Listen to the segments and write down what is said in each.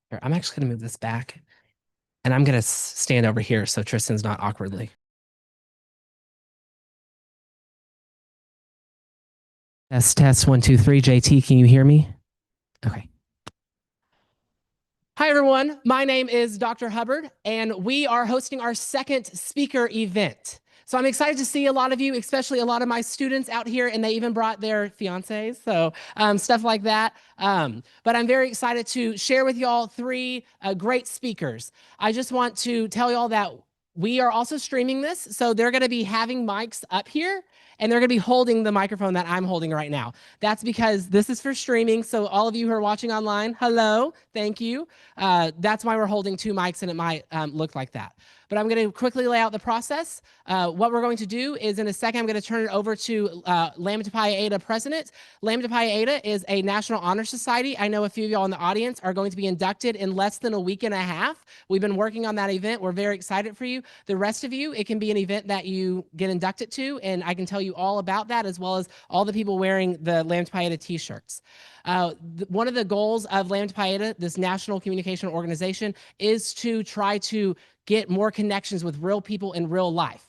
Here, I'm actually going to move this back and I'm going to stand over here so Tristan's not awkwardly. Test 1, 2, 3. JT, can you hear me? Okay. Hi, everyone. My name is Dr. Hubbard, and we are hosting our second speaker event. So I'm excited to see a lot of you, especially a lot of my students out here, and they even brought their fiancés, so stuff like that. But I'm very excited to share with y'all three great speakers. I just want to tell y'all that we are also streaming this, so they're going to be having mics up here, and they're going to be holding the microphone that I'm holding right now. That's because this is for streaming, so all of you who are watching online, hello, thank you. That's why we're holding two mics, and it might look like that. But I'm going to quickly lay out the process. What we're going to do is in a second, I'm going to turn it over to Lambda Pi Eta president. Lambda Pi Eta is a National Honor Society. I know a few of y'all in the audience are going to be inducted in less than a week and a half. We've been working on that event. We're very excited for you. The rest of you, it can be an event that you get inducted to, and I can tell you all about that, as well as all the people wearing the Lambda Pi Eta t-shirts. One of the goals of Lambda Pi Eta, this national communication organization, is to try to get more connections with real people in real life.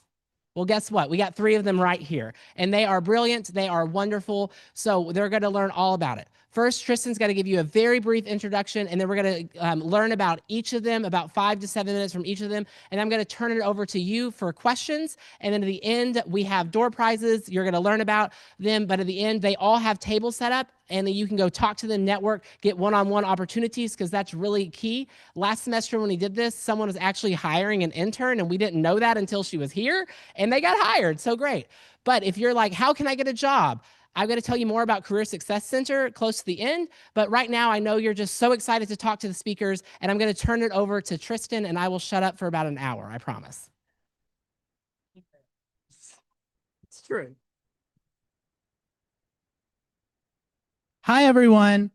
Well, guess what? We got three of them right here, and they are brilliant. They are wonderful. So they're going to learn all about it. First, Tristan's going to give you a very brief introduction, and then we're going to learn about each of them, about 5 to 7 minutes from each of them. And I'm going to turn it over to you for questions. And then at the end, we have door prizes. You're going to learn about them. But at the end, they all have tables set up, and then you can go talk to them, network, get one-on-one opportunities, because that's really key. Last semester when we did this, someone was actually hiring an intern, and we didn't know that until she was here, and they got hired. So great. But if you're like, how can I get a job? I'm going to tell you more about Career Success Center close to the end, but right now I know you're just so excited to talk to the speakers, and I'm going to turn it over to Tristan, and I will shut up for about an hour, I promise. It's true. Hi, everyone.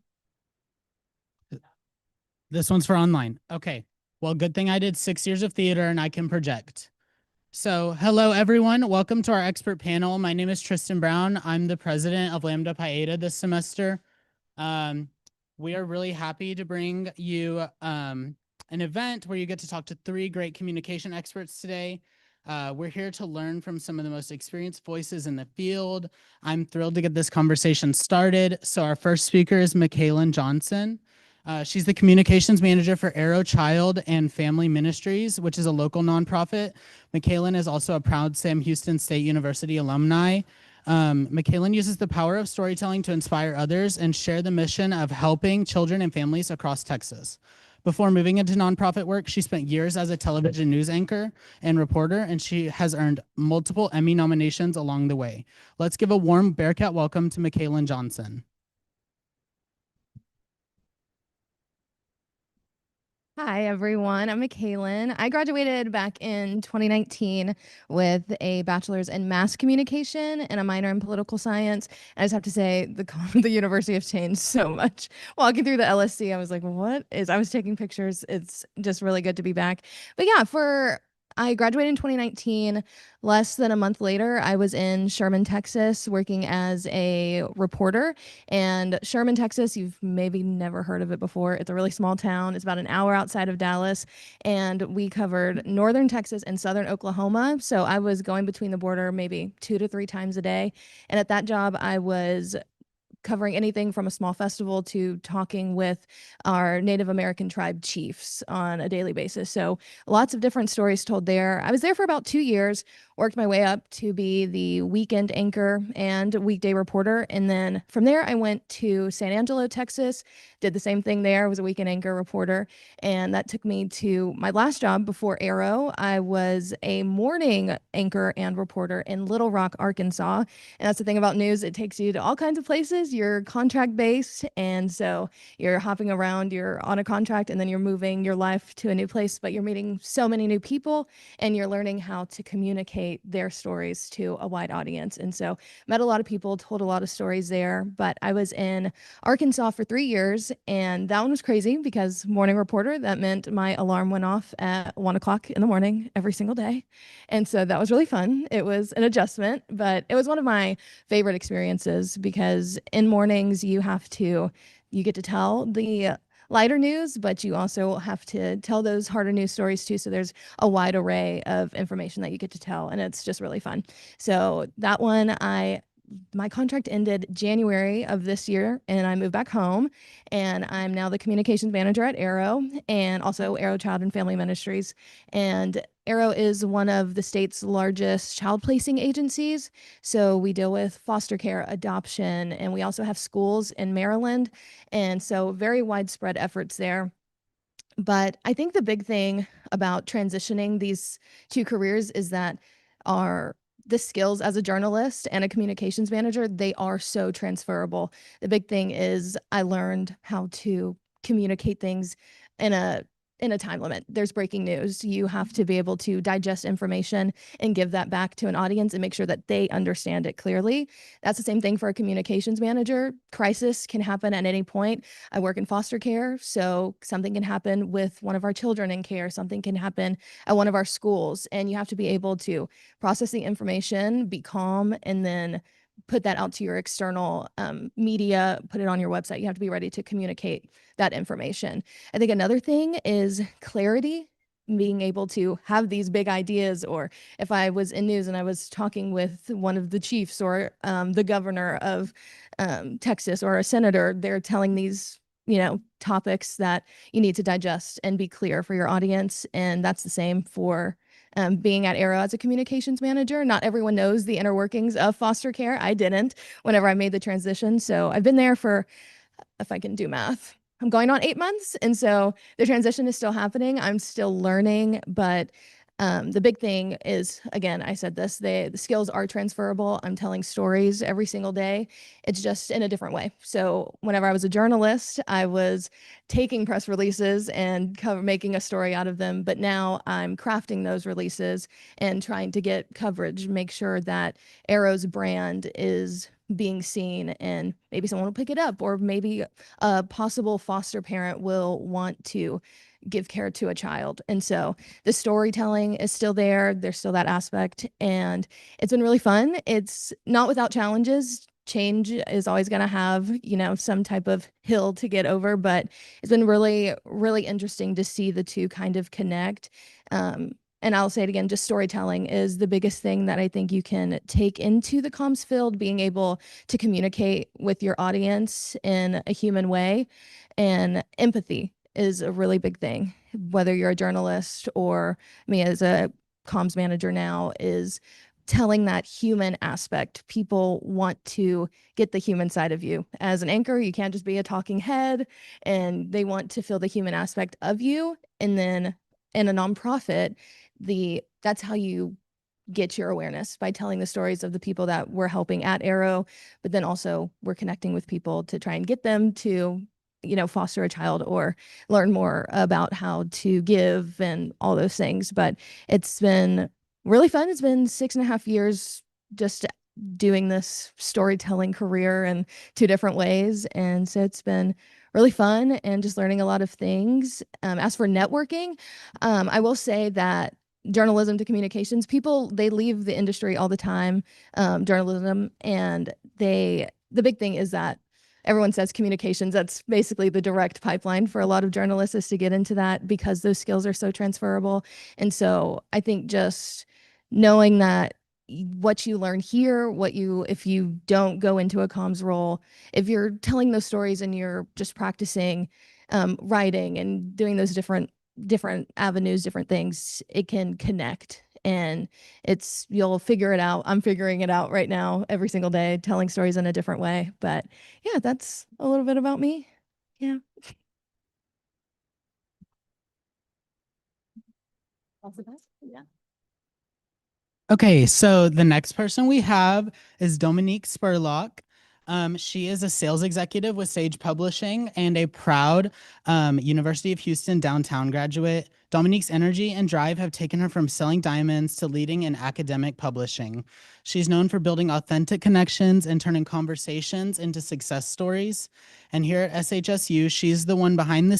This one's for online. Okay. Well, good thing I did 6 years of theater and I can project. So hello, everyone. Welcome to our expert panel. My name is Tristan Brown. I'm the president of Lambda Pi Eta this semester. We are really happy to bring you an event where you get to talk to 3 great communication experts today. We're here to learn from some of the most experienced voices in the field. I'm thrilled to get this conversation started. So our first speaker is Mackailyn Johnson. She's the communications manager for Arrow Child and Family Ministries, which is a local nonprofit. Mackailyn is also a proud Sam Houston State University alumni. Mackailyn uses the power of storytelling to inspire others and share the mission of helping children and families across Texas. Before moving into nonprofit work, she spent years as a television news anchor and reporter, and she has earned multiple Emmy nominations along the way. Let's give a warm Bearcat welcome to Mackailyn Johnson. Hi, everyone. I'm Mackailyn. I graduated back in 2019 with a bachelor's in mass communication and a minor in political science. I just have to say the university has changed so much. Walking through the LSC, I was like, I was taking pictures. It's just really good to be back. But yeah, I graduated in 2019. Less than a month later, I was in Sherman, Texas, working as a reporter. And Sherman, Texas, you've maybe never heard of it before. It's a really small town. It's about an hour outside of Dallas. And we covered northern Texas and southern Oklahoma. So I was going between the border maybe 2 to 3 times a day. And at that job, I was covering anything from a small festival to talking with our Native American tribe chiefs on a daily basis. So lots of different stories told there. I was there for about 2 years, worked my way up to be the weekend anchor and weekday reporter. And then from there, I went to San Angelo, Texas, did the same thing there, was a weekend anchor reporter. And that took me to my last job before Arrow. I was a morning anchor and reporter in Little Rock, Arkansas. And that's the thing about news, it takes you to all kinds of places. You're contract based, and so you're hopping around, you're on a contract, and then you're moving your life to a new place, but you're meeting so many new people, and you're learning how to communicate their stories to a wide audience. And so met a lot of people, told a lot of stories there. But I was in Arkansas for 3 years, and that one was crazy because morning reporter, that meant my alarm went off at 1 o'clock in the morning every single day. And so that was really fun. It was an adjustment, but it was one of my favorite experiences because in mornings you get to tell the lighter news, but you also have to tell those harder news stories too. So there's a wide array of information that you get to tell, and it's just really fun. So that one, my contract ended January of this year, and I moved back home, and I'm now the communications manager at Arrow and also Arrow Child and Family Ministries. And Arrow is one of the state's largest child placing agencies. So we deal with foster care, adoption, and we also have schools in Maryland. And so very widespread efforts there. But I think the big thing about transitioning these two careers is that the skills as a journalist and a communications manager, they are so transferable. The big thing is I learned how to communicate things in a time limit. There's breaking news. You have to be able to digest information and give that back to an audience and make sure that they understand it clearly. That's the same thing for a communications manager. Crisis can happen at any point. I work in foster care, so something can happen with one of our children in care. Something can happen at one of our schools, and you have to be able to process the information, be calm, and then put that out to your external media, put it on your website. You have to be ready to communicate that information. I think another thing is clarity, being able to have these big ideas, or if I was in news and I was talking with one of the chiefs or the governor of Texas or a senator, they're telling these topics that you need to digest and be clear for your audience. And that's the same for being at Arrow as a communications manager. Not everyone knows the inner workings of foster care. I didn't whenever I made the transition. So I've been there for, if I can do math, I'm going on 8 months. And so the transition is still happening. I'm still learning, but the big thing is, again, I said this, the skills are transferable. I'm telling stories every single day. It's just in a different way. So whenever I was a journalist, I was taking press releases and making a story out of them. But now I'm crafting those releases and trying to get coverage, make sure that Arrow's brand is being seen, and maybe someone will pick it up, or maybe a possible foster parent will want to give care to a child. And so the storytelling is still there. There's still that aspect, and it's been really fun. It's not without challenges. Change is always going to have, some type of hill to get over, but it's been really, really interesting to see the two kind of connect. And I'll say it again, just storytelling is the biggest thing that I think you can take into the comms field, being able to communicate with your audience in a human way. And empathy is a really big thing, whether you're a journalist or me as a comms manager now, is telling that human aspect. People want to get the human side of you. As an anchor, you can't just be a talking head, and they want to feel the human aspect of you. And then in a nonprofit, that's how you get your awareness, by telling the stories of the people that we're helping at Arrow, but then also we're connecting with people to try and get them to foster a child or learn more about how to give and all those things. But it's been really fun. It's been 6.5 years just doing this storytelling career in 2 different ways. And so it's been really fun and just learning a lot of things. As for networking, I will say that journalism to communications, people, they leave the industry all the time, journalism, and the big thing is that everyone says communications. That's basically the direct pipeline for a lot of journalists, is to get into that because those skills are so transferable. And so I think just knowing that what you learn here, if you don't go into a comms role, if you're telling those stories and you're just practicing writing and doing those different avenues, different things, it can connect. And you'll figure it out. I'm figuring it out right now every single day, telling stories in a different way. But yeah, that's a little bit about me. Yeah. Yeah. Okay, so the next person we have is Dominique Spurlock. She is a sales executive with Sage Publishing and a proud University of Houston downtown graduate. Dominique's energy and drive have taken her from selling diamonds to leading in academic publishing. She's known for building authentic connections and turning conversations into success stories. And here at SHSU, she's the one behind the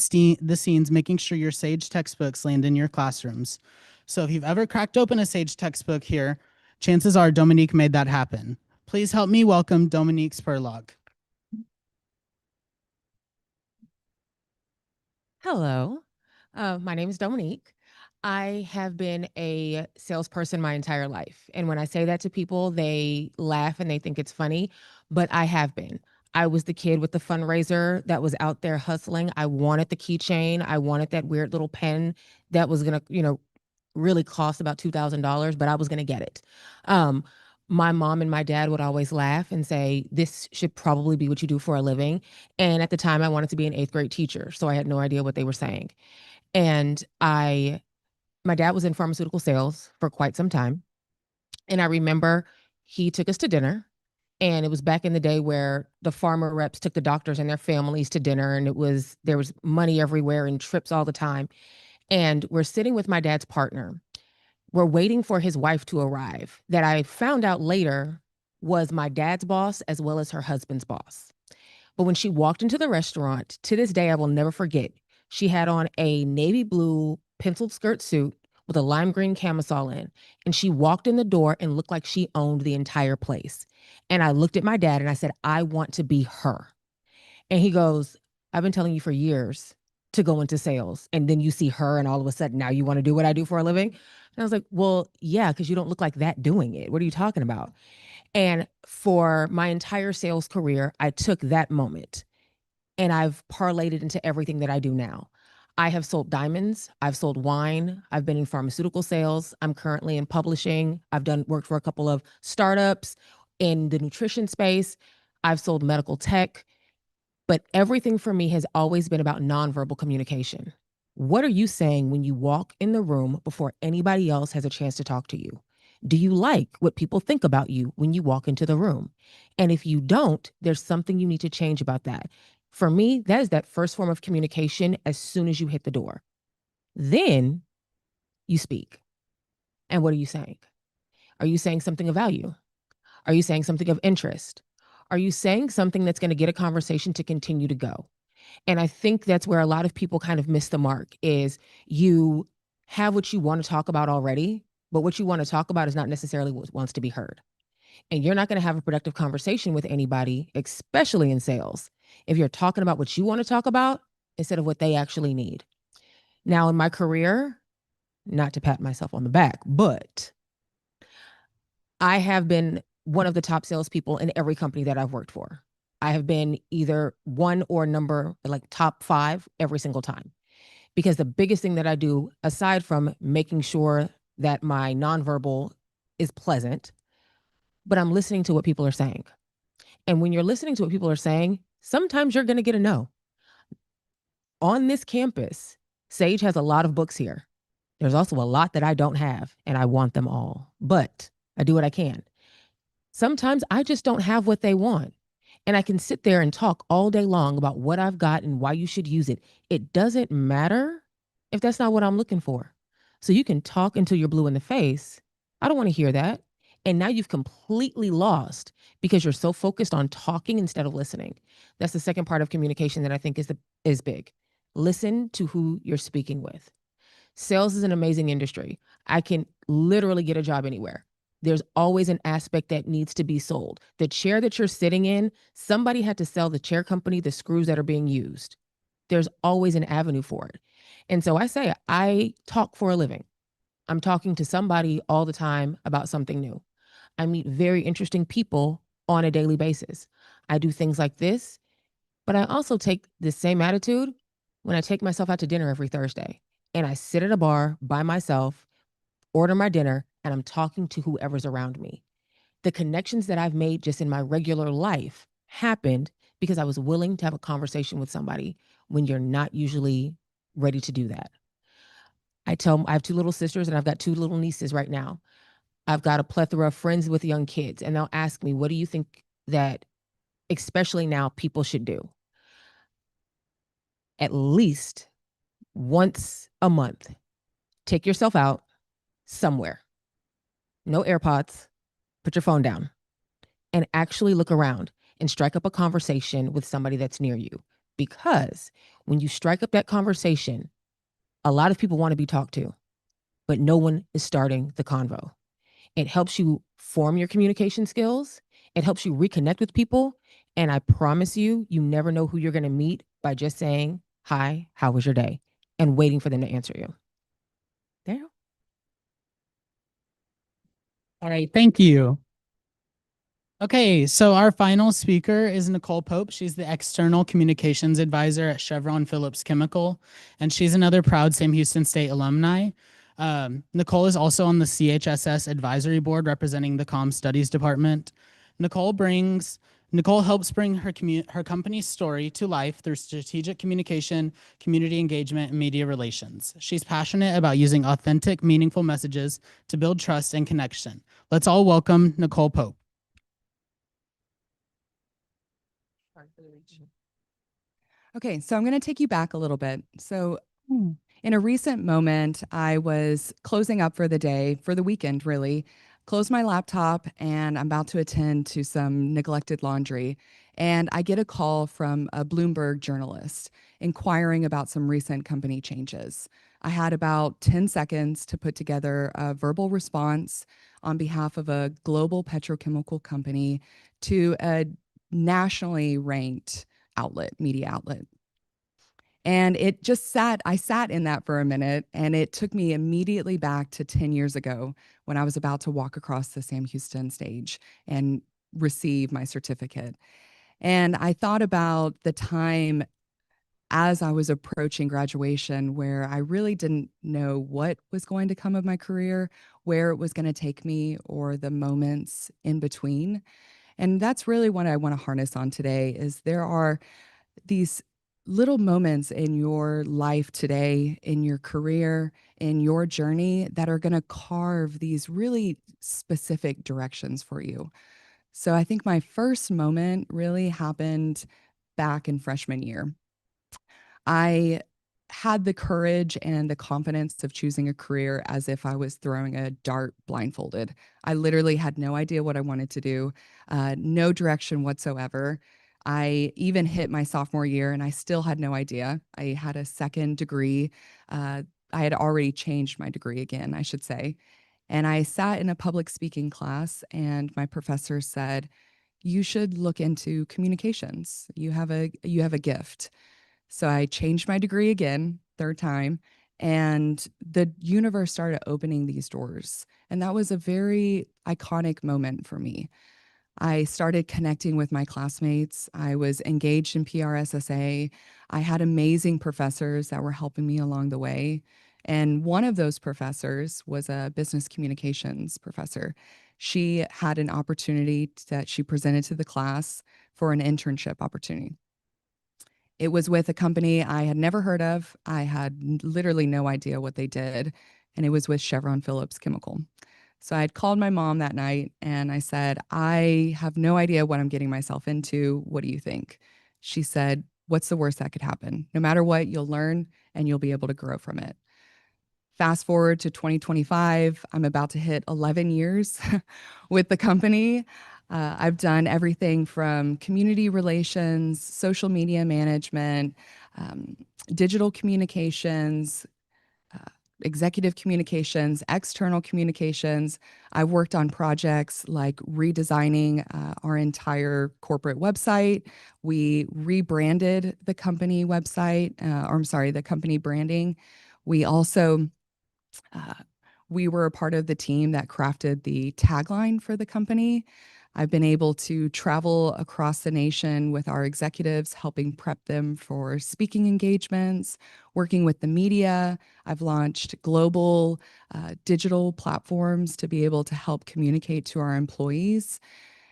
scenes, making sure your Sage textbooks land in your classrooms. So if you've ever cracked open a Sage textbook here, chances are Dominique made that happen. Please help me welcome Dominique Spurlock. Hello, my name is Dominique. I have been a salesperson my entire life. And when I say that to people, they laugh and they think it's funny, but I have been. I was the kid with the fundraiser that was out there hustling. I wanted the keychain. I wanted that weird little pen that was going to, really cost about $2,000, but I was going to get it. Um, my mom and my dad would always laugh and say, this should probably be what you do for a living. And at the time, I wanted to be an 8th grade teacher, so I had no idea what they were saying. And my dad was in pharmaceutical sales for quite some time. And I remember he took us to dinner. And it was back in the day where the pharma reps took the doctors and their families to dinner. And there was money everywhere and trips all the time. And we're sitting with my dad's partner. We're waiting for his wife to arrive, that I found out later was my dad's boss as well as her husband's boss. But when she walked into the restaurant, to this day, I will never forget, she had on a navy blue penciled skirt suit with a lime green camisole in. And she walked in the door and looked like she owned the entire place. And I looked at my dad and I said, I want to be her. And he goes, I've been telling you for years to go into sales. And then you see her and all of a sudden now you want to do what I do for a living. And I was like, well, yeah, because you don't look like that doing it. What are you talking about? And for my entire sales career, I took that moment and I've parlayed it into everything that I do now. I have sold diamonds. I've sold wine. I've been in pharmaceutical sales. I'm currently in publishing. I've worked for a couple of startups in the nutrition space. I've sold medical tech. But everything for me has always been about nonverbal communication. What are you saying when you walk in the room before anybody else has a chance to talk to you? Do you like what people think about you when you walk into the room? And if you don't, there's something you need to change about that. For me, that is that first form of communication as soon as you hit the door. Then you speak. And what are you saying? Are you saying something of value? Are you saying something of interest? Are you saying something that's going to get a conversation to continue to go? And I think that's where a lot of people kind of miss the mark is you have what you want to talk about already, but what you want to talk about is not necessarily what wants to be heard. And you're not going to have a productive conversation with anybody, especially in sales, if you're talking about what you want to talk about instead of what they actually need. Now, in my career, not to pat myself on the back, but I have been one of the top salespeople in every company that I've worked for. I have been either one or top 5 every single time. Because the biggest thing that I do, aside from making sure that my nonverbal is pleasant, but I'm listening to what people are saying. And when you're listening to what people are saying, sometimes you're going to get a no. On this campus, Sage has a lot of books here. There's also a lot that I don't have, and I want them all. But I do what I can. Sometimes I just don't have what they want. And I can sit there and talk all day long about what I've got and why you should use it. It doesn't matter if that's not what I'm looking for. So you can talk until you're blue in the face. I don't want to hear that. And now you've completely lost because you're so focused on talking instead of listening. That's the second part of communication that I think is big. Listen to who you're speaking with. Sales is an amazing industry. I can literally get a job anywhere. There's always an aspect that needs to be sold. The chair that you're sitting in, somebody had to sell the chair company the screws that are being used. There's always an avenue for it. And so I say, I talk for a living. I'm talking to somebody all the time about something new. I meet very interesting people on a daily basis. I do things like this, but I also take the same attitude when I take myself out to dinner every Thursday. And I sit at a bar by myself, order my dinner, and I'm talking to whoever's around me. The connections that I've made just in my regular life happened because I was willing to have a conversation with somebody when you're not usually ready to do that. I have 2 little sisters and I've got 2 little nieces right now. I've got a plethora of friends with young kids, and they'll ask me, what do you think that, especially now, people should do? At least once a month, take yourself out somewhere. No AirPods, put your phone down, and actually look around and strike up a conversation with somebody that's near you. Because when you strike up that conversation, a lot of people want to be talked to, but no one is starting the convo. It helps you form your communication skills. It helps you reconnect with people. And I promise you, you never know who you're going to meet by just saying, hi, how was your day? And waiting for them to answer you. There. All right, thank you. Okay, so our final speaker is Nicole Pope. She's the External Communications Advisor at Chevron Phillips Chemical, and she's another proud Sam Houston State alumni. Nicole is also on the CHSS Advisory Board representing the Comm Studies Department. Nicole helps bring her company's story to life through strategic communication, community engagement, and media relations. She's passionate about using authentic, meaningful messages to build trust and connection. Let's all welcome Nicole Pope. Okay, so I'm going to take you back a little bit. So in a recent moment, I was closing up for the day, for the weekend really, closed my laptop and I'm about to attend to some neglected laundry. And I get a call from a Bloomberg journalist inquiring about some recent company changes. I had about 10 seconds to put together a verbal response on behalf of a global petrochemical company to a nationally ranked media outlet. And I sat in that for a minute, and it took me immediately back to 10 years ago when I was about to walk across the Sam Houston stage and receive my certificate. And I thought about the time as I was approaching graduation where I really didn't know what was going to come of my career, where it was going to take me, or the moments in between. And that's really what I want to harness on today is there are these little moments in your life today, in your career, in your journey that are going to carve these really specific directions for you. So I think my first moment really happened back in freshman year. I had the courage and the confidence of choosing a career as if I was throwing a dart blindfolded. I literally had no idea what I wanted to do, no direction whatsoever. I even hit my sophomore year and I still had no idea. I had a second degree. I had already changed my degree again, I should say. And I sat in a public speaking class and my professor said, "You should look into communications. You have a gift." So I changed my degree again, third time, and the universe started opening these doors. And that was a very iconic moment for me. I started connecting with my classmates. I was engaged in PRSSA. I had amazing professors that were helping me along the way. And one of those professors was a business communications professor. She had an opportunity that she presented to the class for an internship opportunity. It was with a company I had never heard of. I had literally no idea what they did, and it was with Chevron Phillips Chemical. So I had called my mom that night and I said, "I have no idea what I'm getting myself into. What do you think?" She said, "What's the worst that could happen? No matter what, you'll learn and you'll be able to grow from it." Fast forward to 2025, I'm about to hit 11 years with the company. I've done everything from community relations, social media management, digital communications, executive communications, external communications. I've worked on projects like redesigning our entire corporate website. We rebranded the company website, the company branding. We also we were a part of the team that crafted the tagline for the company. I've been able to travel across the nation with our executives, helping prep them for speaking engagements, working with the media. I've launched global digital platforms to be able to help communicate to our employees.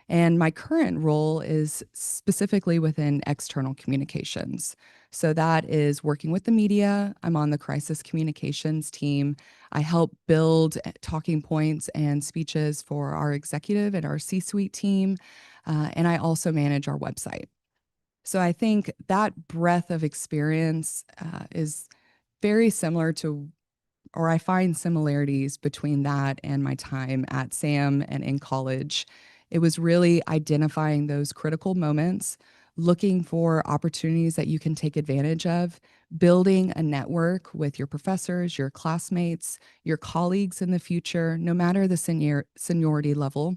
And my current role is specifically within external communications. So that is working with the media. I'm on the crisis communications team. I help build talking points and speeches for our executive and our C-suite team. And I also manage our website. So I think that breadth of experience is very similar to, or I find similarities between that and my time at SAM and in college. It was really identifying those critical moments, looking for opportunities that you can take advantage of, building a network with your professors, your classmates, your colleagues in the future, no matter the seniority level.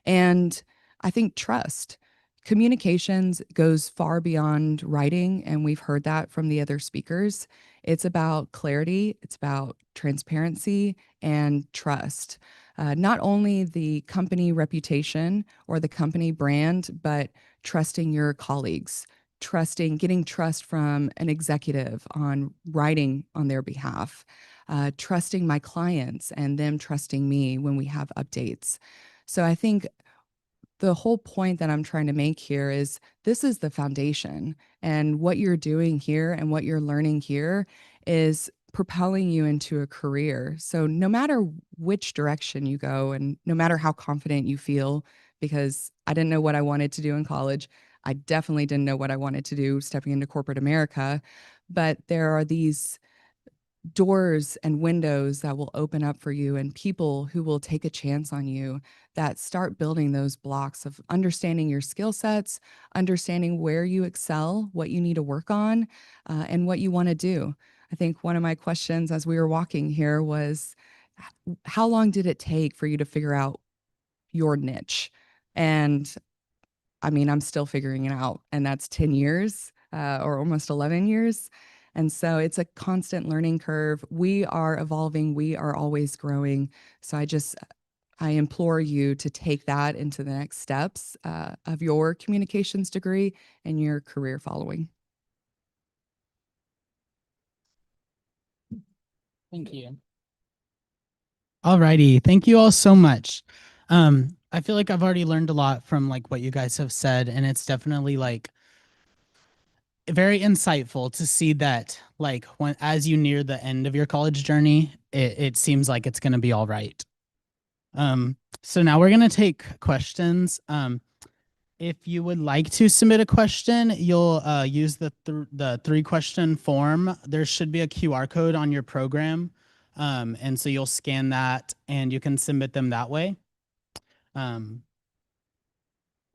And I think trust, Communications goes far beyond writing, and we've heard that from the other speakers. It's about clarity, it's about transparency and trust. Not only the company reputation or the company brand, but trusting your colleagues, getting trust from an executive on writing on their behalf, trusting my clients and them trusting me when we have updates. So I think the whole point that I'm trying to make here is this is the foundation, and what you're doing here and what you're learning here is propelling you into a career. So no matter which direction you go and no matter how confident you feel, because I didn't know what I wanted to do in college, I definitely didn't know what I wanted to do stepping into corporate America, but there are these doors and windows that will open up for you and people who will take a chance on you that start building those blocks of understanding your skill sets, understanding where you excel, what you need to work on, and what you want to do. I think one of my questions as we were walking here was, how long did it take for you to figure out your niche? And I mean, I'm still figuring it out, and that's 10 years or almost 11 years. And so it's a constant learning curve. We are evolving. We are always growing. So I implore you to take that into the next steps of your communications degree and your career following. Thank you. All righty. Thank you all so much. I feel like I've already learned a lot from like what you guys have said, and it's definitely like very insightful to see that like when as you near the end of your college journey, it seems like it's going to be all right. So now we're going to take questions. If you would like to submit a question, you'll use the 3-question form. There should be a QR code on your program. And so you'll scan that and you can submit them that way. We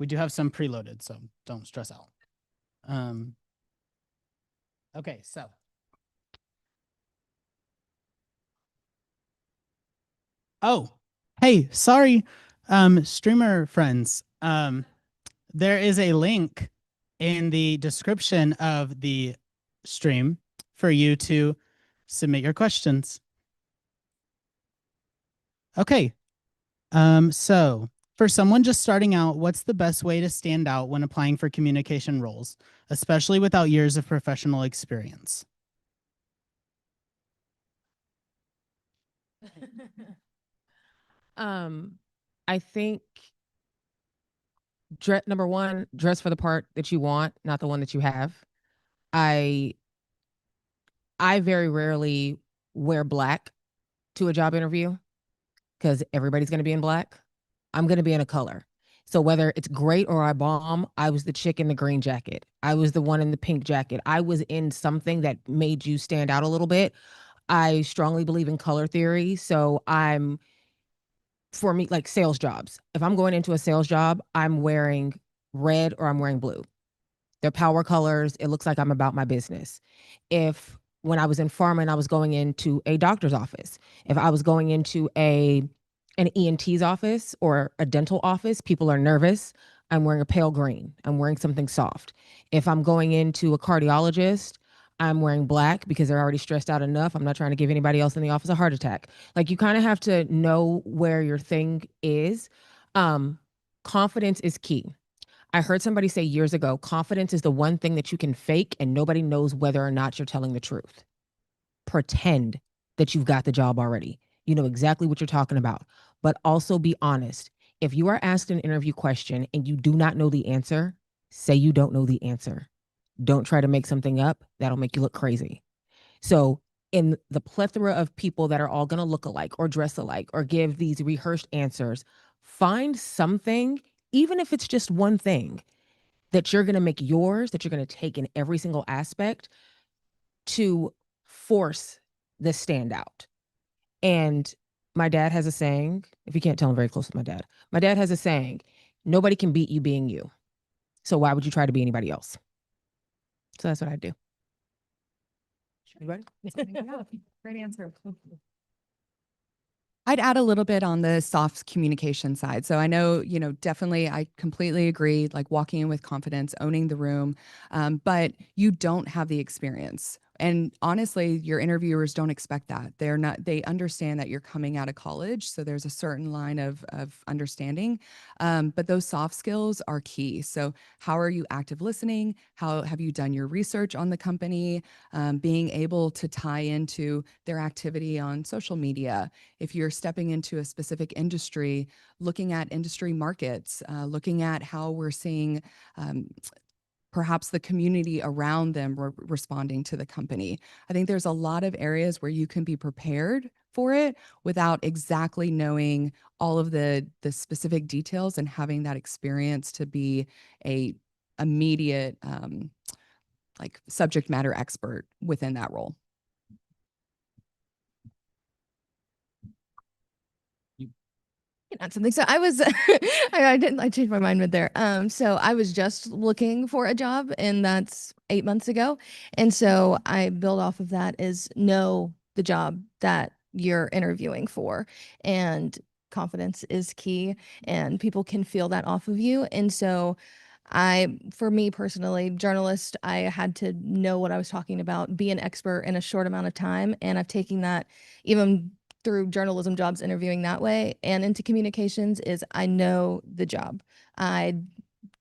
do have some preloaded, so don't stress out. Okay, so. Oh, hey, sorry, streamer friends. There is a link in the description of the stream for you to submit your questions. Okay, so for someone just starting out, what's the best way to stand out when applying for communication roles, especially without years of professional experience? I think number one, dress for the part that you want, not the one that you have. I very rarely wear black to a job interview because everybody's going to be in black. I'm going to be in a color. So whether it's great or I bomb, I was the chick in the green jacket. I was the one in the pink jacket. I was in something that made you stand out a little bit. I strongly believe in color theory. So for me, like sales jobs, if I'm going into a sales job, I'm wearing red or I'm wearing blue. They're power colors. It looks like I'm about my business. When I was in pharma and I was going into a doctor's office, if I was going into an ENT's office or a dental office, people are nervous. I'm wearing a pale green. I'm wearing something soft. If I'm going into a cardiologist, I'm wearing black because they're already stressed out enough. I'm not trying to give anybody else in the office a heart attack. Like you kind of have to know where your thing is. Confidence is key. I heard somebody say years ago, confidence is the one thing that you can fake and nobody knows whether or not you're telling the truth. Pretend that you've got the job already. You know exactly what you're talking about, but also be honest. If you are asked an interview question and you do not know the answer, say you don't know the answer. Don't try to make something up. That'll make you look crazy. So in the plethora of people that are all going to look alike or dress alike or give these rehearsed answers, find something, even if it's just one thing, that you're going to make yours, that you're going to take in every single aspect to force the standout. And my dad has a saying, if you can't tell, I'm very close to my dad has a saying, nobody can beat you being you. So why would you try to be anybody else? So that's what I do. Anybody? Yeah, great answer. I'd add a little bit on the soft communication side. So I know, definitely I completely agree, like walking in with confidence, owning the room, but you don't have the experience. And honestly, your interviewers don't expect that. They understand that you're coming out of college. So there's a certain line of understanding. But those soft skills are key. So how are you active listening? How have you done your research on the company? Being able to tie into their activity on social media. If you're stepping into a specific industry, looking at industry markets, looking at how we're seeing perhaps the community around them responding to the company. I think there's a lot of areas where you can be prepared for it without exactly knowing all of the specific details and having that experience to be a immediate like subject matter expert within that role. Not something. So I was, I changed my mind mid there. So I was just looking for a job, and that's 8 months ago. And so I build off of that is know the job that you're interviewing for, and confidence is key, and people can feel that off of you. And so for me personally, journalist, I had to know what I was talking about, be an expert in a short amount of time. And I've taken that even through journalism jobs, interviewing that way, and into communications is I know the job. I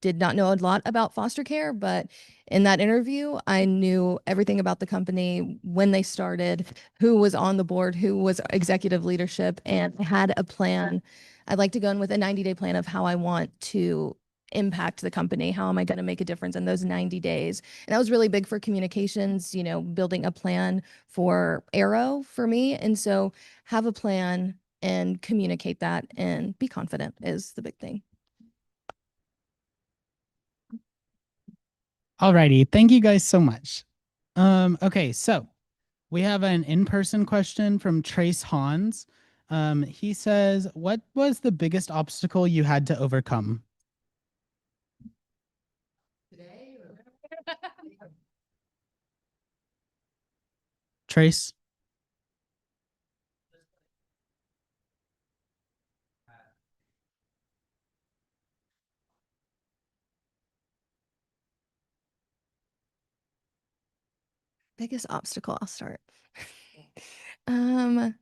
did not know a lot about foster care, but in that interview, I knew everything about the company, when they started, who was on the board, who was executive leadership, and I had a plan. I'd like to go in with a 90-day plan of how I want to impact the company. How am I going to make a difference in those 90 days? And that was really big for communications, building a plan for Arrow for me. And so have a plan and communicate that and be confident is the big thing. Alrighty, thank you guys so much. Okay, so we have an in-person question from Trace Hans. He says, what was the biggest obstacle you had to overcome? Trace? Biggest obstacle, I'll start. I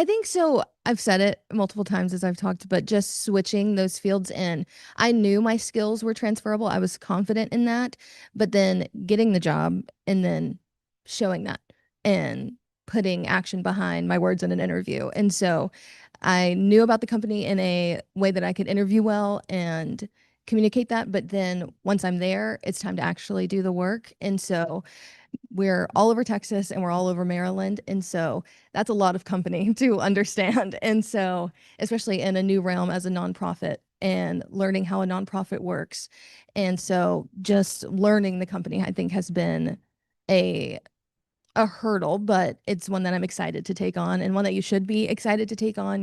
think so. I've said it multiple times as I've talked, but just switching those fields in. I knew my skills were transferable. I was confident in that, but then getting the job and then showing that and putting action behind my words in an interview. And so I knew about the company in a way that I could interview well and communicate that. But then once I'm there, it's time to actually do the work. And so we're all over Texas and we're all over Maryland. And so that's a lot of company to understand. And so, especially in a new realm as a nonprofit and learning how a nonprofit works. And so just learning the company, I think, has been a hurdle, but it's one that I'm excited to take on, and one that you should be excited to take on,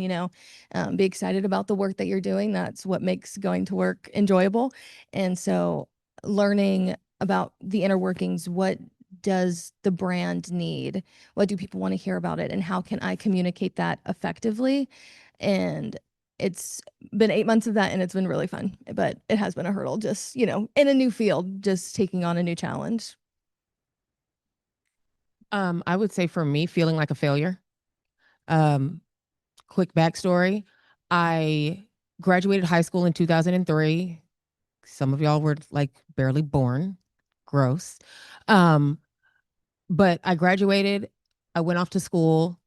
be excited about the work that you're doing. That's what makes going to work enjoyable. And so learning about the inner workings, what does the brand need? What do people want to hear about it? And how can I communicate that effectively? And it's been 8 months of that, and it's been really fun, but it has been a hurdle just, in a new field, just taking on a new challenge. I would say for me, feeling like a failure. Quick backstory. I graduated high school in 2003. Some of y'all were like barely born. Gross. But I graduated. I went off to school.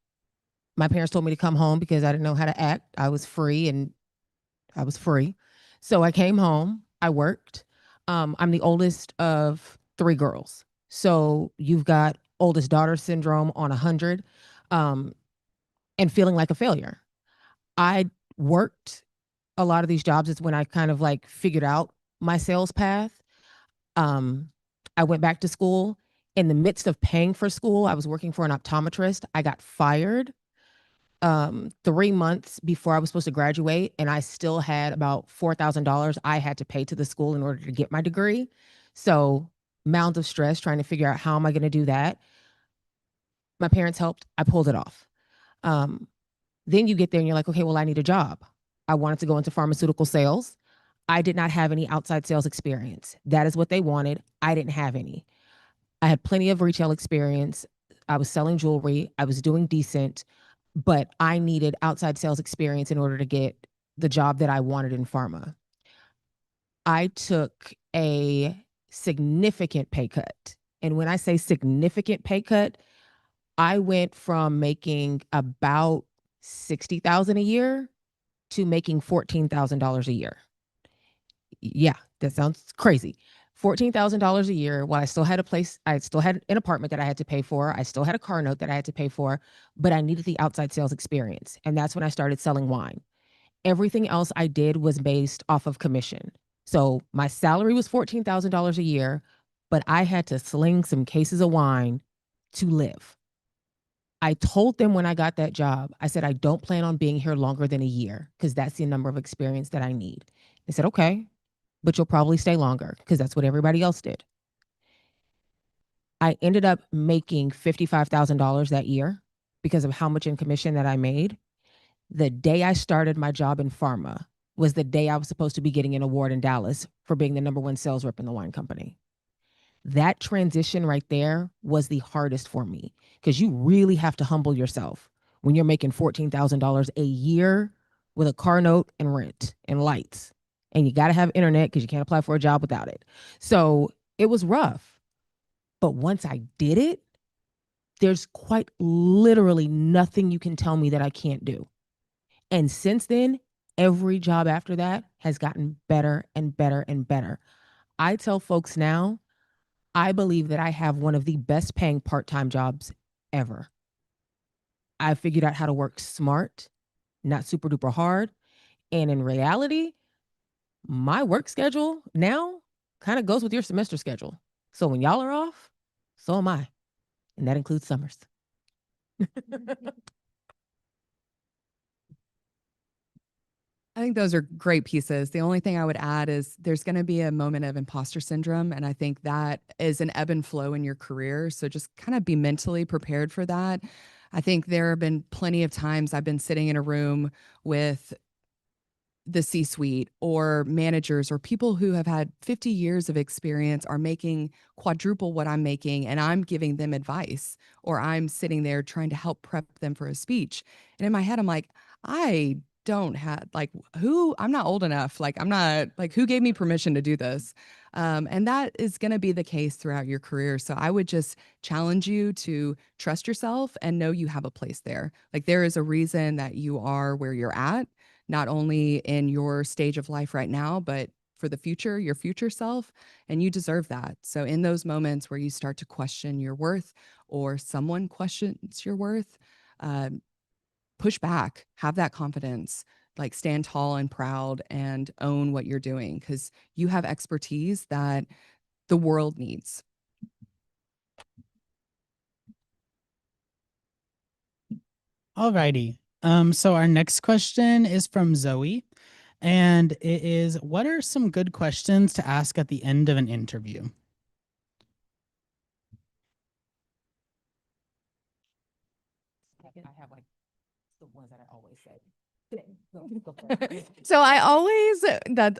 My parents told me to come home because I didn't know how to act. I was free and I was free. So I came home. I worked. I'm the oldest of 3 girls. So you've got oldest daughter syndrome on 100, and feeling like a failure. I worked a lot of these jobs. It's when I kind of like figured out my sales path. I went back to school. In the midst of paying for school, I was working for an optometrist. I got fired 3 months before I was supposed to graduate, and I still had about $4,000 I had to pay to the school in order to get my degree. So mounds of stress trying to figure out how am I going to do that. My parents helped. I pulled it off. Then you get there and you're like, okay, well, I need a job. I wanted to go into pharmaceutical sales. I did not have any outside sales experience. That is what they wanted. I didn't have any. I had plenty of retail experience. I was selling jewelry. I was doing decent, but I needed outside sales experience in order to get the job that I wanted in pharma. I took a significant pay cut. And when I say significant pay cut, I went from making about $60,000 a year to making $14,000 a year. Yeah, that sounds crazy. $14,000 a year while I still had I still had an apartment that I had to pay for. I still had a car note that I had to pay for, but I needed the outside sales experience. And that's when I started selling wine. Everything else I did was based off of commission. So my salary was $14,000 a year, but I had to sling some cases of wine to live. I told them when I got that job, I said, I don't plan on being here longer than a year because that's the number of experience that I need. They said, okay, but you'll probably stay longer because that's what everybody else did. I ended up making $55,000 that year because of how much in commission that I made. The day I started my job in pharma was the day I was supposed to be getting an award in Dallas for being the #1 sales rep in the wine company. That transition right there was the hardest for me because you really have to humble yourself when you're making $14,000 a year with a car note and rent and lights. And you got to have internet because you can't apply for a job without it. So it was rough. But once I did it, there's quite literally nothing you can tell me that I can't do. And since then, every job after that has gotten better and better and better. I tell folks now, I believe that I have one of the best paying part-time jobs ever. I figured out how to work smart, not super duper hard. And in reality, my work schedule now kind of goes with your semester schedule. So when y'all are off, so am I. And that includes summers. I think those are great pieces. The only thing I would add is there's going to be a moment of imposter syndrome. And I think that is an ebb and flow in your career. So just kind of be mentally prepared for that. I think there have been plenty of times I've been sitting in a room with the C-suite or managers or people who have had 50 years of experience are making quadruple what I'm making, and I'm giving them advice, or I'm sitting there trying to help prep them for a speech. And in my head, I'm like, I don't have I'm not old enough. I'm not who gave me permission to do this? And that is going to be the case throughout your career. So I would just challenge you to trust yourself and know you have a place there. There is a reason that you are where you're at, not only in your stage of life right now, but for the future, your future self, and you deserve that. So in those moments where you start to question your worth or someone questions your worth, push back, have that confidence, stand tall and proud and own what you're doing because you have expertise that the world needs. All righty. So our next question is from Zoe, and it is, what are some good questions to ask at the end of an interview? I have the ones that I always say. So I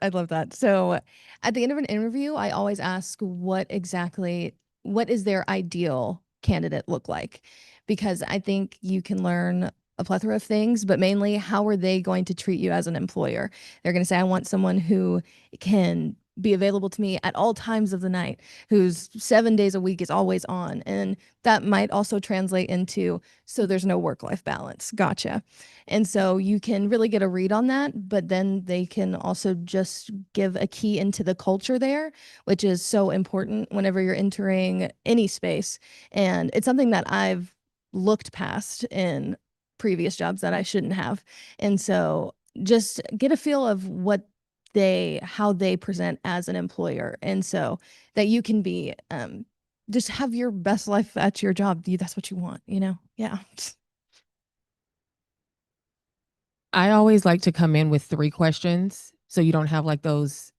love that. So at the end of an interview, I always ask what is their ideal candidate look like? Because I think you can learn a plethora of things, but mainly how are they going to treat you as an employer? They're going to say, I want someone who can be available to me at all times of the night, who's 7 days a week is always on. And that might also translate into, so there's no work-life balance. Gotcha. And so you can really get a read on that, but then they can also just give a key into the culture there, which is so important whenever you're entering any space. And it's something that I've looked past in previous jobs that I shouldn't have. And so just get a feel of how they present as an employer. And so that you can be, just have your best life at your job. That's what you want, Yeah. I always like to come in with 3 questions so you don't have those.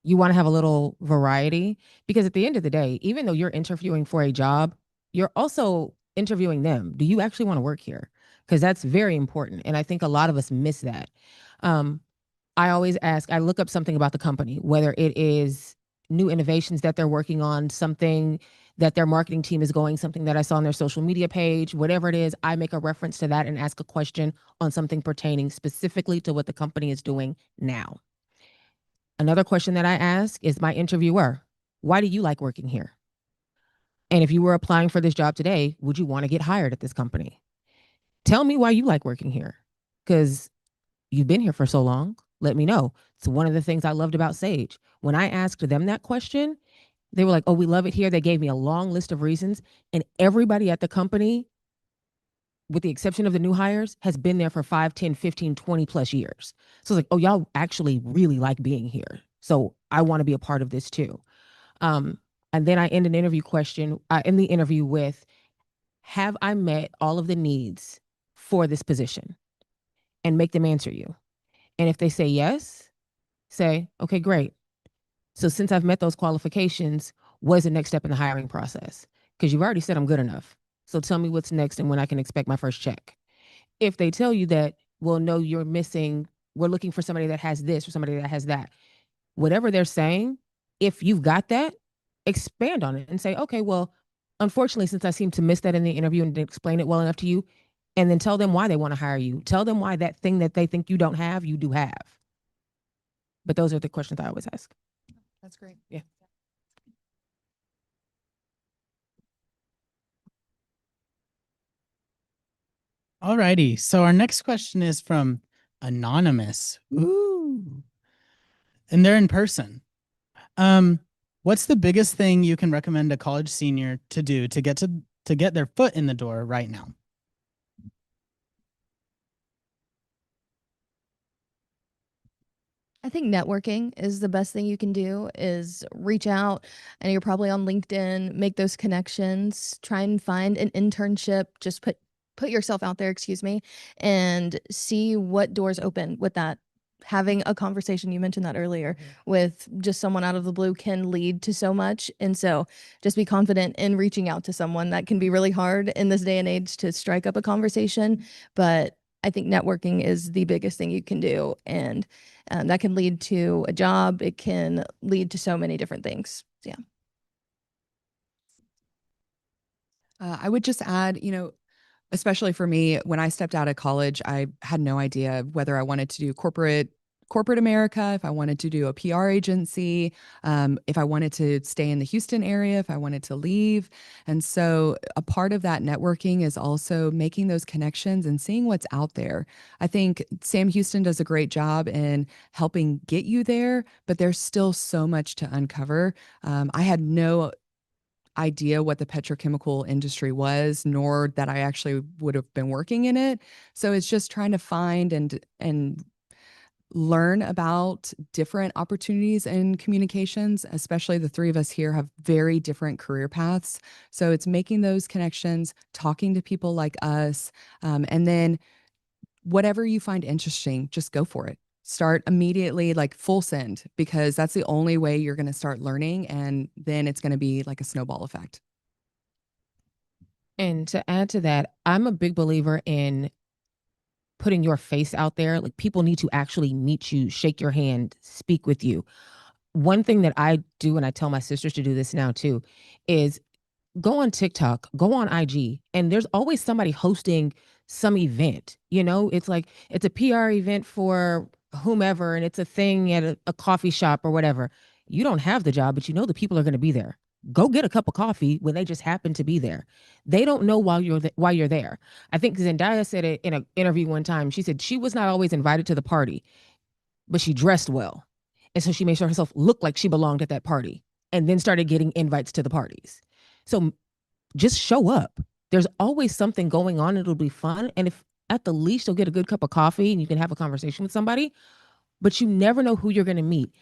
You want to have a little variety because at the end of the day, even though you're interviewing for a job, you're also interviewing them. Do you actually want to work here? because that's very important. And I think a lot of us miss that. I always ask, I look up something about the company, whether it is new innovations that they're working on, something that their marketing team is going, something that I saw on their social media page, whatever it is, I make a reference to that and ask a question on something pertaining specifically to what the company is doing now. Another question that I ask is my interviewer, why do you like working here? And if you were applying for this job today, would you want to get hired at this company? Tell me why you like working here, because you've been here for so long. Let me know. It's one of the things I loved about Sage. When I asked them that question, they were like, oh, we love it here. They gave me a long list of reasons. And everybody at the company, with the exception of the new hires, has been there for 5, 10, 15, 20 plus years. So it's like, oh, y'all actually really like being here. So I want to be a part of this too. And then I end an interview question, in the interview with, have I met all of the needs for this position? And make them answer you. And if they say yes, say, okay, great. So since I've met those qualifications, what is the next step in the hiring process? Because you've already said I'm good enough. So tell me what's next and when I can expect my first check. If they tell you that, well, no, you're missing, we're looking for somebody that has this or somebody that has that. Whatever they're saying, if you've got that, expand on it and say, okay, well, unfortunately, since I seem to miss that in the interview and didn't explain it well enough to you, and then tell them why they want to hire you. Tell them why that thing that they think you don't have, you do have. But those are the questions I always ask. That's great. Yeah. Alrighty. So our next question is from Anonymous. Ooh. And they're in person. What's the biggest thing you can recommend a college senior to do to get their foot in the door right now? I think networking is the best thing you can do is reach out, and you're probably on LinkedIn, make those connections, try and find an internship, just put yourself out there, excuse me, and see what doors open with that. Having a conversation, you mentioned that earlier, with just someone out of the blue can lead to so much. And so just be confident in reaching out to someone. That can be really hard in this day and age to strike up a conversation, but I think networking is the biggest thing you can do. And that can lead to a job. It can lead to so many different things. Yeah. I would just add, especially for me, when I stepped out of college, I had no idea whether I wanted to do corporate America, if I wanted to do a PR agency, if I wanted to stay in the Houston area, if I wanted to leave. And so a part of that networking is also making those connections and seeing what's out there. I think Sam Houston does a great job in helping get you there, but there's still so much to uncover. I had no idea what the petrochemical industry was, nor that I actually would have been working in it. So it's just trying to find and learn about different opportunities in communications. Especially the three of us here have very different career paths. So it's making those connections, talking to people like us, and then whatever you find interesting, just go for it. Start immediately, like full send, because that's the only way you're going to start learning. And then it's going to be like a snowball effect. And to add to that, I'm a big believer in putting your face out there. Like, people need to actually meet you, shake your hand, speak with you. One thing that I do, and I tell my sisters to do this now too, is go on TikTok, go on IG, and there's always somebody hosting some event. It's like, it's a PR event for whomever, and it's a thing at a coffee shop or whatever. You don't have the job, but the people are going to be there. Go get a cup of coffee when they just happen to be there. They don't know why you're there. I think Zendaya said it in an interview one time. She said she was not always invited to the party, but she dressed well. And so she made sure herself look like she belonged at that party, and then started getting invites to the parties. So just show up. There's always something going on. It'll be fun. And if at the least you'll get a good cup of coffee and you can have a conversation with somebody, but you never know who you're going to meet.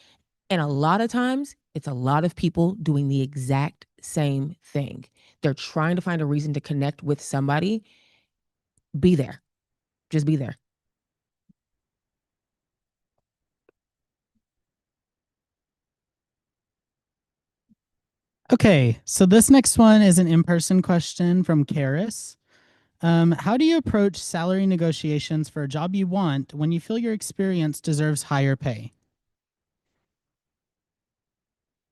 And a lot of times it's a lot of people doing the exact same thing. They're trying to find a reason to connect with somebody. Be there. Just be there. Okay, so this next one is an in-person question from Karis. How do you approach salary negotiations for a job you want when you feel your experience deserves higher pay?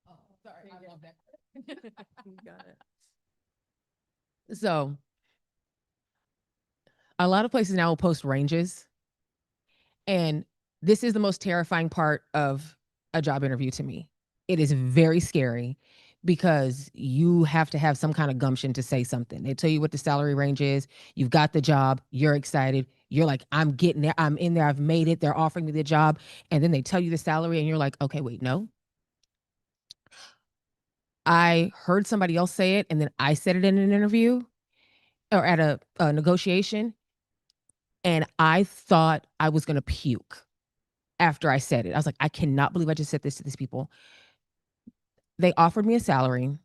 Oh, sorry, I love that. You got it. So a lot of places now will post ranges. And this is the most terrifying part of a job interview to me. It is very scary because you have to have some kind of gumption to say something. They tell you what the salary range is. You've got the job. You're excited. You're like, I'm getting there. I'm in there. I've made it. They're offering me the job. And then they tell you the salary and you're like, okay, wait, no. I heard somebody else say it and then I said it in an interview or at a negotiation. And I thought I was going to puke after I said it. I was like, I cannot believe I just said this to these people. They offered me a salary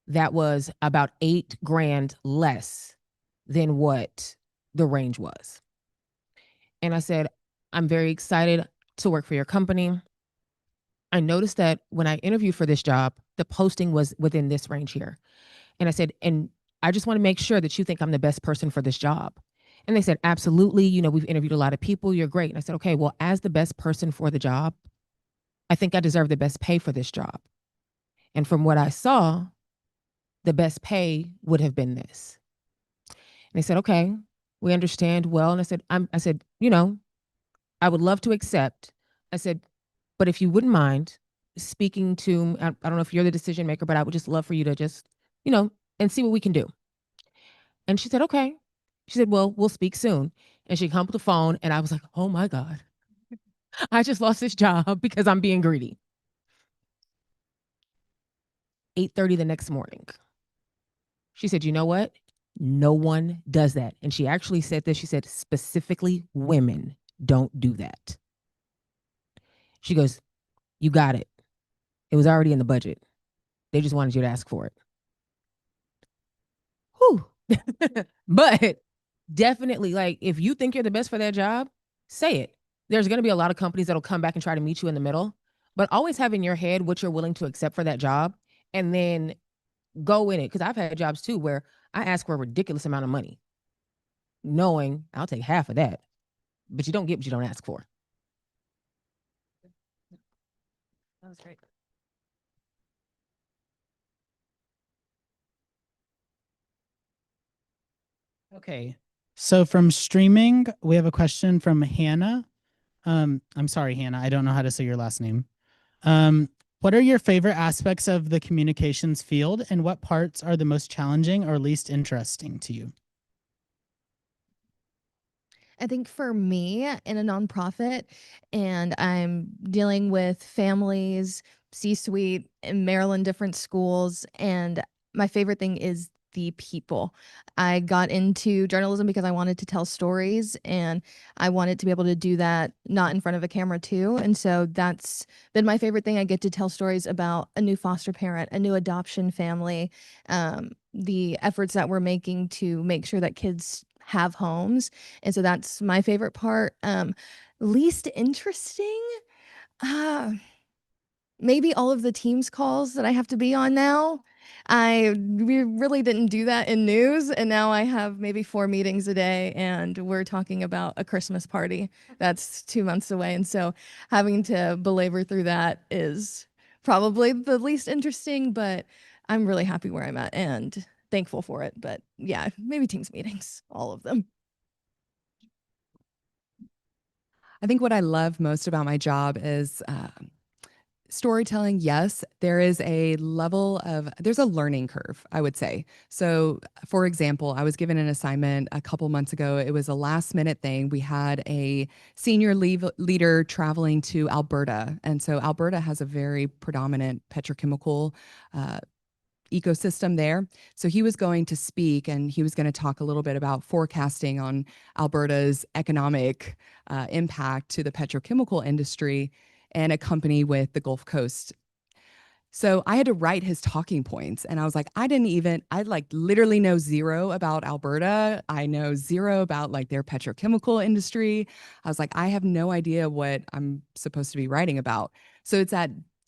that was about $8,000 less than what the range was. And I said, I'm very excited to work for your company. I noticed that when I interviewed for this job, the posting was within this range here. And I said, and I just want to make sure that you think I'm the best person for this job. And they said, absolutely. You know, we've interviewed a lot of people. You're great. And I said, okay, well, as the best person for the job, I think I deserve the best pay for this job. And from what I saw, the best pay would have been this. And they said, okay, we understand well. And I said, you know, I would love to accept. I said, but if you wouldn't mind speaking to, I don't know if you're the decision maker, but I would just love for you to just, you know, and see what we can do. And she said, okay. She said, well, we'll speak soon. And she hung up the phone and I was like, oh my God, I just lost this job because I'm being greedy. 8:30 the next morning. She said, you know what? No one does that. And she actually said this. She said, specifically women don't do that. She goes, you got it. It was already in the budget. They just wanted you to ask for it. Whew. But definitely, like, if you think you're the best for that job, say it. There's going to be a lot of companies that'll come back and try to meet you in the middle, but always have in your head what you're willing to accept for that job and then go in it. Because I've had jobs too where I ask for a ridiculous amount of money, knowing I'll take half of that, but you don't get what you don't ask for. That was great. Okay. So from streaming, we have a question from Hannah. I'm sorry, Hannah. I don't know how to say your last name. What are your favorite aspects of the communications field and what parts are the most challenging or least interesting to you? I think for me in a nonprofit, and I'm dealing with families, C-suite in Maryland, different schools, and my favorite thing is the people. I got into journalism because I wanted to tell stories and I wanted to be able to do that not in front of a camera too. And so that's been my favorite thing. I get to tell stories about a new foster parent, a new adoption family, the efforts that we're making to make sure that kids have homes. And so that's my favorite part. Least interesting, uh, maybe all of the Teams calls that I have to be on now. We really didn't do that in news, and now I have maybe 4 meetings a day, and we're talking about a Christmas party that's 2 months away. And so having to belabor through that is probably the least interesting, but I'm really happy where I'm at and thankful for it. But yeah, maybe Teams meetings, all of them. I think what I love most about my job is storytelling. Yes, there's a learning curve, I would say. So, for example, I was given an assignment a couple months ago. It was a last minute thing. We had a senior leader traveling to Alberta. And so Alberta has a very predominant petrochemical ecosystem there. So he was going to speak and he was going to talk a little bit about forecasting on Alberta's economic impact to the petrochemical industry and a company with the Gulf Coast. So I had to write his talking points and I was like, I like literally know zero about Alberta. I know zero about like their petrochemical industry. I was like, I have no idea what I'm supposed to be writing about. So it's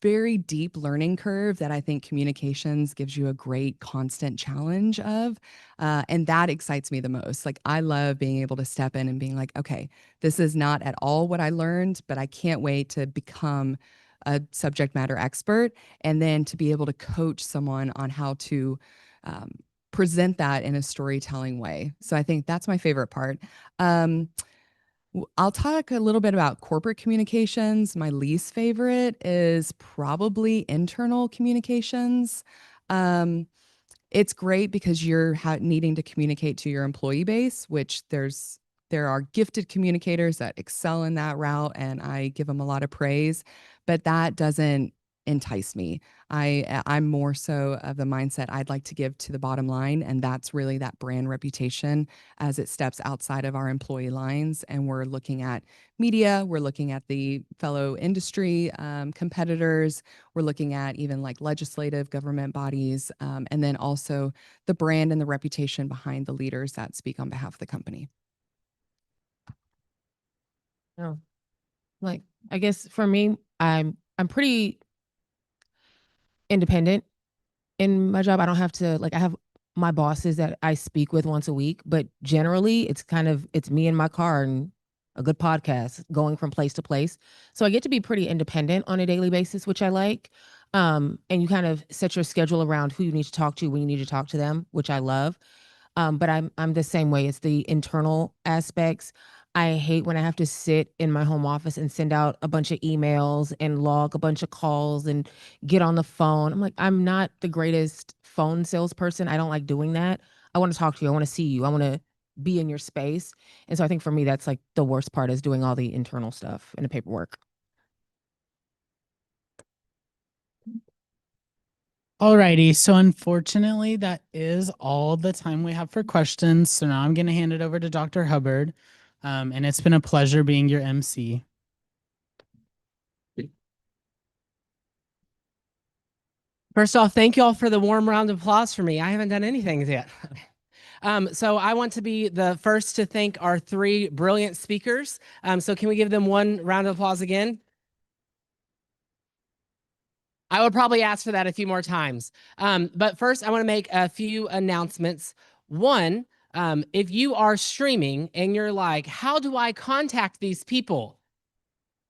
very deep learning curve that I think communications gives you a great constant challenge of. And that excites me the most. Like, I love being able to step in and being like, okay, this is not at all what I learned, but I can't wait to become a subject matter expert and then to be able to coach someone on how to present that in a storytelling way. So I think that's my favorite part. I'll talk a little bit about corporate communications. My least favorite is probably internal communications. It's great because you're needing to communicate to your employee base, which there are gifted communicators that excel in that route, and I give them a lot of praise, but that doesn't entice me. I'm more so of the mindset I'd like to give to the bottom line, and that's really that brand reputation as it steps outside of our employee lines. And we're looking at media, we're looking at the fellow industry competitors, we're looking at even like legislative government bodies, and then also the brand and the reputation behind the leaders that speak on behalf of the company. Oh, like, I guess for me, I'm pretty independent in my job. I don't have to, like, I have my bosses that I speak with once a week, but generally it's me in my car and a good podcast going from place to place. So I get to be pretty independent on a daily basis, which I like. And you kind of set your schedule around who you need to talk to when you need to talk to them, which I love. But I'm the same way. It's the internal aspects. I hate when I have to sit in my home office and send out a bunch of emails and log a bunch of calls and get on the phone. I'm like, I'm not the greatest phone salesperson. I don't like doing that. I want to talk to you. I want to see you. I want to be in your space. And so I think for me, that's like the worst part, is doing all the internal stuff and the paperwork. Alrighty, so unfortunately, that is all the time we have for questions. So now I'm going to hand it over to Dr. Hubbard, and it's been a pleasure being your MC. First off, thank you all for the warm round of applause for me. I haven't done anything yet. So I want to be the first to thank our 3 brilliant speakers. So can we give them one round of applause again? I would probably ask for that a few more times. But first, I want to make a few announcements. One, if you are streaming and you're like, how do I contact these people?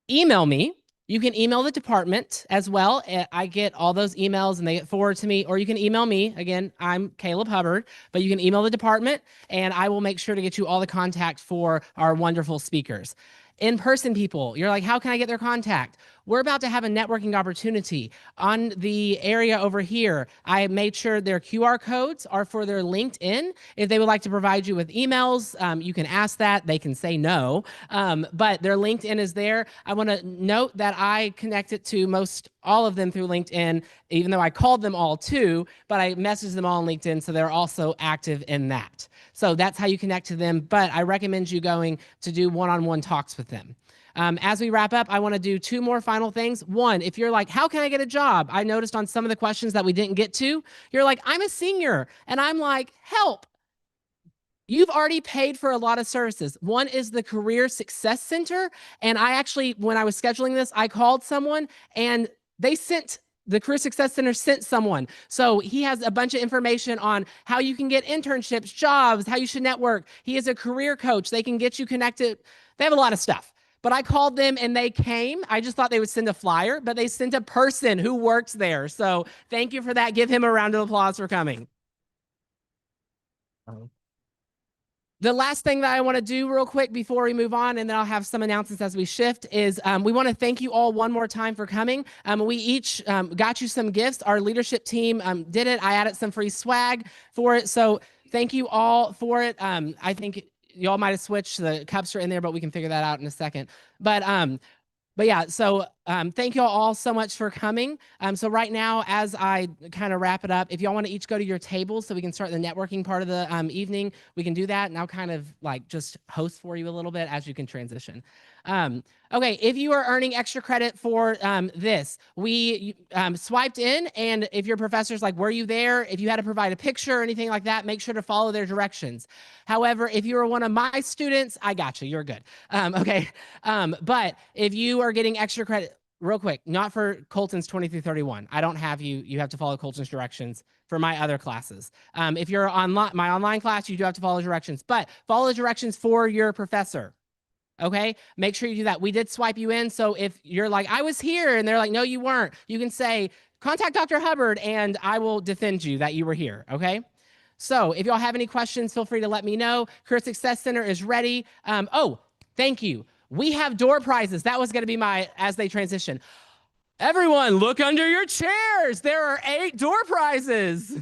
Email me. You can email the department as well. I get all those emails and they get forwarded to me, or you can email me. Again, I'm Caleb Hubbard, but you can email the department and I will make sure to get you all the contact for our wonderful speakers. In-person people, you're like, how can I get their contact? We're about to have a networking opportunity. On the area over here, I made sure their QR codes are for their LinkedIn. If they would like to provide you with emails, you can ask that. They can say no, but their LinkedIn is there. I want to note that I connected to most all of them through LinkedIn, even though I called them all too, but I messaged them all on LinkedIn, so they're also active in that. So that's how you connect to them, but I recommend you going to do one-on-one talks with them. As we wrap up, I want to do 2 more final things. One, if you're like, how can I get a job? I noticed on some of the questions that we didn't get to, you're like, I'm a senior. And I'm like, help. You've already paid for a lot of services. One is the Career Success Center. And I actually, when I was scheduling this, I called someone and the Career Success Center sent someone. So he has a bunch of information on how you can get internships, jobs, how you should network. He is a career coach. They can get you connected. They have a lot of stuff. But I called them and they came. I just thought they would send a flyer, but they sent a person who works there. So thank you for that. Give him a round of applause for coming. The last thing that I want to do real quick before we move on, and then I'll have some announcements as we shift, is we want to thank you all one more time for coming. We each got you some gifts. Our leadership team did it. I added some free swag for it. So thank you all for it. I think y'all might have switched. The cups are in there, but we can figure that out in a second. But yeah, so thank you all so much for coming. So right now, as I kind of wrap it up, if y'all want to each go to your tables so we can start the networking part of the evening, we can do that. And I'll kind of like just host for you a little bit as you can transition. Okay, if you are earning extra credit for this, we swiped in, and if your professor's like, were you there? If you had to provide a picture or anything like that, make sure to follow their directions. However, if you are one of my students, I got you, you're good. Okay, but if you are getting extra credit, real quick, not for Colton's 20 through 31. I don't have you. You have to follow Colton's directions for my other classes. If you're online, my online class, you do have to follow directions, but follow directions for your professor. Okay, make sure you do that. We did swipe you in. So if you're like, I was here, and they're like, no, you weren't, you can say, contact Dr. Hubbard, and I will defend you that you were here. Okay. So if y'all have any questions, feel free to let me know. Career Success Center is ready. Oh, thank you. We have door prizes. That was going to be my, as they transition. Everyone, look under your chairs. There are 8 door prizes.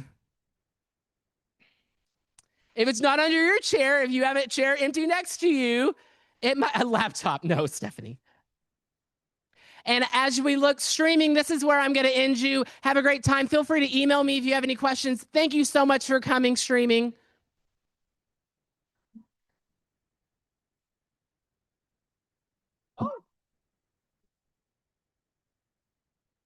If it's not under your chair, if you have a chair empty next to you, it might, a laptop. No, Stephanie. And as we look streaming, this is where I'm going to end you. Have a great time. Feel free to email me if you have any questions. Thank you so much for coming streaming.